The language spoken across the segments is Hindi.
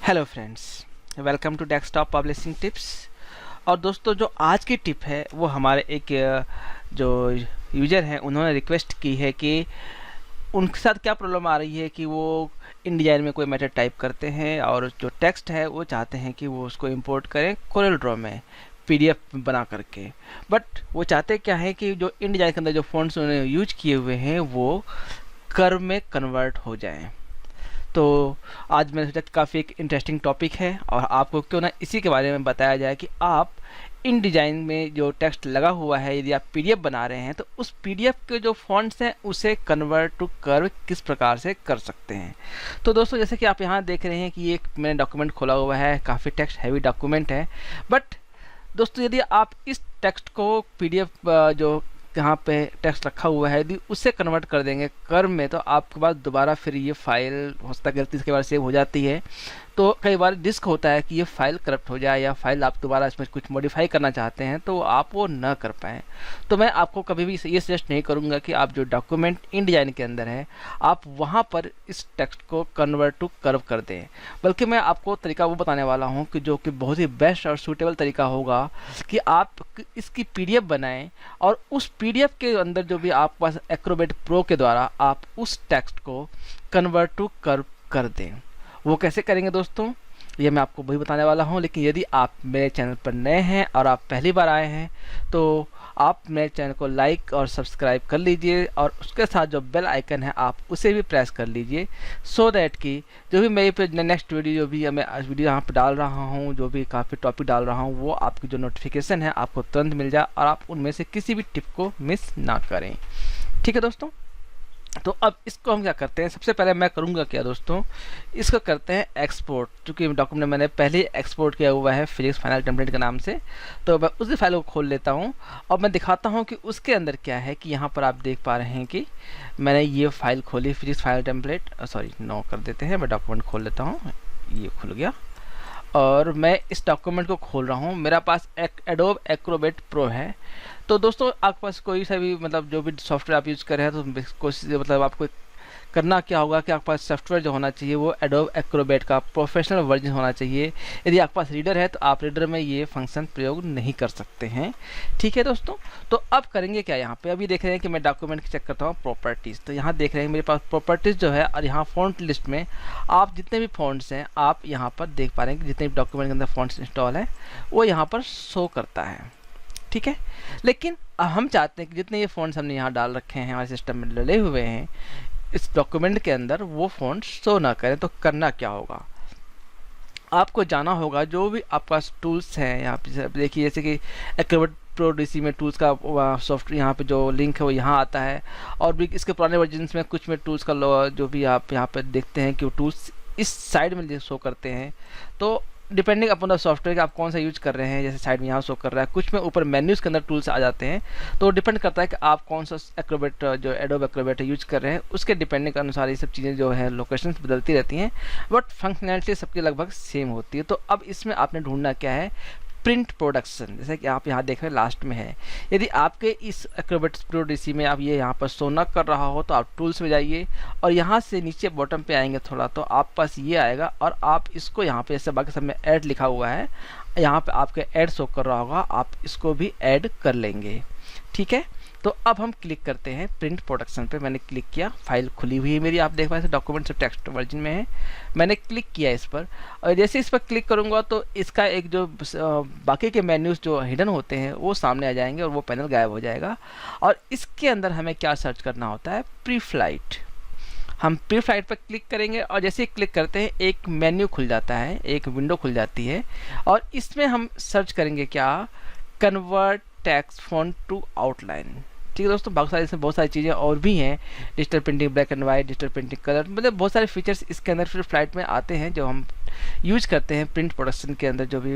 Hello friends, welcome to desktop publishing tips. और दोस्तों, जो आज की टिप है वो हमारे एक जो यूज़र हैं उन्होंने रिक्वेस्ट की है कि उनके साथ क्या प्रॉब्लम आ रही है कि वो InDesign में कोई मैटर टाइप करते हैं और जो टेक्स्ट है वो चाहते हैं कि वो उसको इंपोर्ट करें कोरल ड्रॉ में PDF बना करके। बट वो चाहते क्या है कि जो InDesign के अंदर जो फ़ॉन्ट्स उन्होंने यूज किए हुए हैं वो कर्व में कन्वर्ट हो जाएं। तो आज मैंने सोचा कि काफ़ी एक इंटरेस्टिंग टॉपिक है और आपको क्यों ना इसी के बारे में बताया जाए कि आप InDesign में जो टेक्स्ट लगा हुआ है, यदि आप PDF बना रहे हैं तो उस PDF के जो फॉन्ट्स हैं उसे कन्वर्ट टू कर्व किस प्रकार से कर सकते हैं। तो दोस्तों, जैसे कि आप यहाँ देख रहे हैं कि एक मैंने डॉक्यूमेंट खोला हुआ है, काफ़ी टेक्स्ट हैवी डॉक्यूमेंट है। बट दोस्तों, यदि आप इस टेक्स्ट को PDF जो यहाँ पे टेक्स्ट रखा हुआ है यदि उससे कन्वर्ट कर देंगे कर्व में, तो आपके पास दोबारा फिर ये फाइल हो सकता है गलती से कई बार सेव हो जाती है। तो कई बार रिस्क होता है कि ये फाइल करप्ट हो जाए या फाइल आप दोबारा इसमें कुछ मॉडिफाई करना चाहते हैं तो आप वो न कर पाएँ। तो मैं आपको कभी भी ये सजेस्ट नहीं करूँगा कि आप जो डॉक्यूमेंट InDesign के अंदर है आप वहाँ पर इस टेक्स्ट को कन्वर्ट टू कर्व कर दें, बल्कि मैं आपको तरीका वो बताने वाला हूँ कि जो कि बहुत ही बेस्ट और सूटेबल तरीका होगा कि आप इसकी PDF बनाएं और उस PDF के अंदर जो भी आप पास एक्रोबेट प्रो के द्वारा आप उस टेक्स्ट को कन्वर्ट टू कर्व कर दें। वो कैसे करेंगे दोस्तों, ये मैं आपको वही बताने वाला हूँ। लेकिन यदि आप मेरे चैनल पर नए हैं और आप पहली बार आए हैं तो आप मेरे चैनल को लाइक और सब्सक्राइब कर लीजिए और उसके साथ जो बेल आइकन है आप उसे भी प्रेस कर लीजिए, सो दैट कि जो भी मेरे पे नेक्स्ट वीडियो जो भी मैं वीडियो यहाँ पर डाल रहा हूँ, जो भी काफ़ी टॉपिक डाल रहा हूँ, वो आपकी जो नोटिफिकेशन है आपको तुरंत मिल जाए और आप उनमें से किसी भी टिप को मिस ना करें। ठीक है दोस्तों, तो अब इसको हम क्या करते हैं, सबसे पहले मैं करूंगा क्या दोस्तों, इसको करते हैं एक्सपोर्ट। चूँकि डॉक्यूमेंट मैंने पहले ही एक्सपोर्ट किया हुआ है फिजिक्स फाइनल टेम्पलेट के नाम से, तो मैं उसी फाइल को खोल लेता हूं और मैं दिखाता हूं कि उसके अंदर क्या है। कि यहाँ पर आप देख पा रहे हैं कि मैंने ये फाइल खोली physics final template, sorry no कर देते हैं, मैं डॉक्यूमेंट खोल लेता हूँ। ये खुल गया और मैं इस डॉक्यूमेंट को खोल रहा हूँ। मेरा पास एडोब एक्रोबेट प्रो है। तो दोस्तों, आपके पास कोई सा भी मतलब जो भी सॉफ्टवेयर आप यूज़ कर रहे हैं तो कोशिश मतलब आपको करना क्या होगा कि आपके पास सॉफ्टवेयर जो होना चाहिए वो एडोब एक्रोबेट का प्रोफेशनल वर्जन होना चाहिए। यदि आपके पास रीडर है तो आप रीडर में ये फंक्शन प्रयोग नहीं कर सकते हैं। ठीक है दोस्तों, तो अब करेंगे क्या, यहाँ पे अभी देख रहे हैं कि मैं डॉक्यूमेंट चेक करता हूँ प्रॉपर्टीज़। तो यहाँ देख रहे हैं मेरे पास प्रॉपर्टीज़ जो है और यहाँ फॉन्ट लिस्ट में आप जितने भी फॉन्ट्स हैं आप यहाँ पर देख पा रहे हैं कि जितने भी डॉक्यूमेंट के अंदर फॉन्ट्स इंस्टॉल है वो यहाँ पर शो करता है। ठीक है, लेकिन अब हम चाहते हैं कि जितने ये फ़ॉन्ट्स हमने यहाँ डाल रखे हैं हमारे सिस्टम में डले हुए हैं इस डॉक्यूमेंट के अंदर वो फ़ॉन्ट्स शो ना करें। तो करना क्या होगा, आपको जाना होगा जो भी आपके पास टूल्स हैं। यहाँ पे देखिए जैसे कि एक्रोबेट प्रो DC में टूल्स का सॉफ्टवेयर यहाँ पे जो लिंक है वो यहाँ आता है और भी इसके पुराने वर्जन्स में कुछ में टूल्स का जो भी आप यहाँ पे देखते हैं कि वो टूल्स इस साइड में शो करते हैं। तो डिपेंडिंग अपन द सॉफ्टवेयर कि आप कौन सा यूज कर रहे हैं, जैसे साइड में यहाँ शो कर रहा है, कुछ में ऊपर मेन्यूज़ के अंदर टूल्स आ जाते हैं। तो डिपेंड करता है कि आप कौन सा एक्रोबेट जो एडोब एक्रोबेट यूज कर रहे हैं उसके डिपेंडिंग के अनुसार ये सब चीज़ें जो है लोकेशंस बदलती रहती हैं, बट फंक्शनैलिटी सबकी लगभग सेम होती है। तो अब इसमें आपने ढूंढना क्या है, प्रिंट प्रोडक्शन, जैसे कि आप यहाँ देख रहे हैं लास्ट में है। यदि आपके इस एक्रोबेट प्रो DC में आप ये यहाँ पर शो न कर रहा हो तो आप टूल्स में जाइए और यहाँ से नीचे बॉटम पे आएंगे थोड़ा तो आप पास ये आएगा और आप इसको यहाँ पे जैसे बाकी सब में ऐड लिखा हुआ है, यहाँ पे आपके ऐड शो कर रहा होगा, आप इसको भी ऐड कर लेंगे। ठीक है, तो अब हम क्लिक करते हैं प्रिंट प्रोडक्शन पे। मैंने क्लिक किया, फाइल खुली हुई है मेरी, आप देख पा रहे हैं डॉक्यूमेंट से टेक्स्ट वर्जन में है। मैंने क्लिक किया इस पर और जैसे इस पर क्लिक करूंगा तो इसका एक जो बाकी के मेन्यूज़ जो हिडन होते हैं वो सामने आ जाएंगे और वो पैनल गायब हो जाएगा। और इसके अंदर हमें क्या सर्च करना होता है, प्री फ्लाइट। हम प्री फ्लाइट पर क्लिक करेंगे और जैसे ही क्लिक करते हैं एक मेन्यू खुल जाता है, एक विंडो खुल जाती है और इसमें हम सर्च करेंगे क्या, convert text font to outline. ठीक है दोस्तों, बहुत सारी इसमें बहुत सारी चीज़ें और भी हैं, digital printing black and white, digital printing colour, मतलब बहुत सारे फीचर्स इसके अंदर फिर फ्लाइट में आते हैं जो हम यूज करते हैं प्रिंट प्रोडक्शन के अंदर। जो भी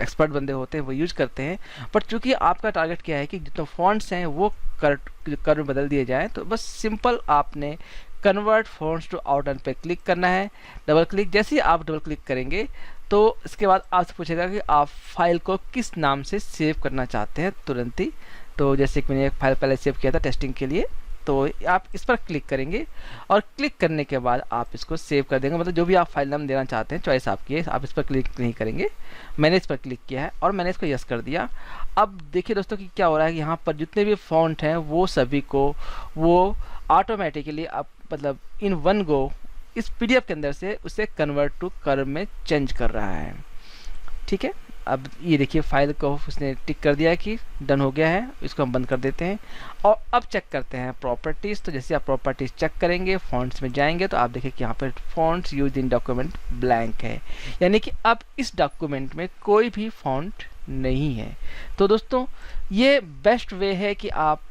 एक्सपर्ट बंदे होते हैं वो यूज करते हैं। बट चूंकि आपका टारगेट क्या है कि जितने फॉन्ट्स हैं वो कर्व में बदल दिए जाएँ, तो बस सिंपल आपने कन्वर्ट फॉन्ट्स टू आउटलाइन पे क्लिक करना है, डबल क्लिक। जैसे ही आप डबल क्लिक करेंगे तो इसके बाद आपसे पूछेगा कि आप फाइल को किस नाम से सेव करना चाहते हैं तुरंत ही। तो जैसे कि मैंने एक फाइल पहले सेव किया था टेस्टिंग के लिए, तो आप इस पर क्लिक करेंगे और क्लिक करने के बाद आप इसको सेव कर देंगे, मतलब जो भी आप फाइल नाम देना चाहते हैं चॉइस आपकी है, आप इस पर क्लिक नहीं करेंगे। मैंने इस पर क्लिक किया है और मैंने इसको यस कर दिया। अब देखिए दोस्तों कि क्या हो रहा है कि यहाँ पर जितने भी फॉन्ट हैं वो सभी को वो ऑटोमेटिकली आप मतलब इन वन गो इस पीडीएफ के अंदर से उसे कन्वर्ट टू कर्व में चेंज कर रहा है। ठीक है, अब ये देखिए फाइल को उसने टिक कर दिया है कि डन हो गया है, इसको हम बंद कर देते हैं। और अब चेक करते हैं प्रॉपर्टीज़। तो जैसे आप प्रॉपर्टीज़ चेक करेंगे, फॉन्ट्स में जाएंगे तो आप देखिए कि यहाँ पर fonts use in document blank है, यानी कि अब इस डॉक्यूमेंट में कोई भी फॉन्ट नहीं है। तो दोस्तों ये बेस्ट वे है कि आप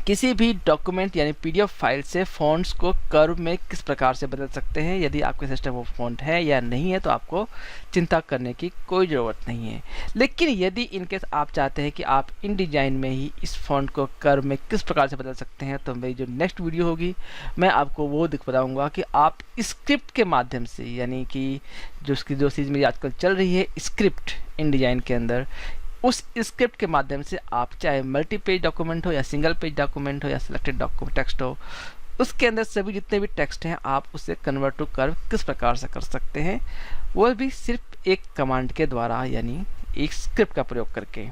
किसी भी डॉक्यूमेंट यानी पीडीएफ फाइल से फ़ॉन्ट्स को कर्व में किस प्रकार से बदल सकते हैं। यदि आपके सिस्टम वो फ़ॉन्ट है या नहीं है तो आपको चिंता करने की कोई ज़रूरत नहीं है। लेकिन यदि इनकेस आप चाहते हैं कि आप इन डिज़ाइन में ही इस फ़ॉन्ट को कर्व में किस प्रकार से बदल सकते हैं, तो मेरी जो नेक्स्ट वीडियो होगी मैं आपको वो बताऊँगा कि आप स्क्रिप्ट के माध्यम से, यानी कि जो चीज़ मेरी आजकल चल रही है स्क्रिप्ट इन डिज़ाइन के अंदर, उस स्क्रिप्ट के माध्यम से आप चाहे मल्टी पेज डॉक्यूमेंट हो या सिंगल पेज डॉक्यूमेंट हो या सिलेक्टेड डॉक्यूमेंट टेक्स्ट हो, उसके अंदर सभी जितने भी टेक्स्ट हैं आप उसे कन्वर्ट टू कर्व किस प्रकार से कर सकते हैं, वो भी सिर्फ एक कमांड के द्वारा, यानी एक स्क्रिप्ट का प्रयोग करके।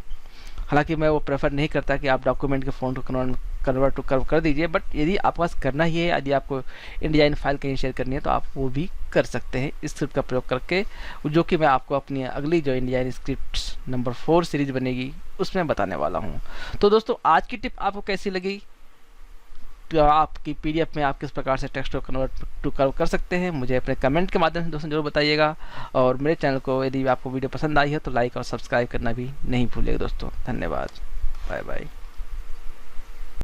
हालांकि मैं वो प्रेफर नहीं करता कि आप डॉक्यूमेंट के फॉन्ट को कन्वर्ट टू कर्व कर दीजिए, बट यदि आपके पास करना ही है, यदि आपको InDesign फाइल कहीं शेयर करनी है तो आप वो भी कर सकते हैं इस स्क्रिप्ट का प्रयोग करके, जो कि मैं आपको अपनी अगली जो InDesign स्क्रिप्ट्स नंबर 4 सीरीज बनेगी उसमें बताने वाला हूँ। तो दोस्तों आज की टिप आपको कैसी लगी, तो आपकी पीडीएफ में आप किस प्रकार से टेक्स्ट को कन्वर्ट टू कर्व कर सकते हैं, मुझे अपने कमेंट के माध्यम से दोस्तों जरूर बताइएगा। और मेरे चैनल को यदि आपको वीडियो पसंद आई है तो लाइक और सब्सक्राइब करना भी नहीं भूलिएगा दोस्तों। धन्यवाद, बाय बाय।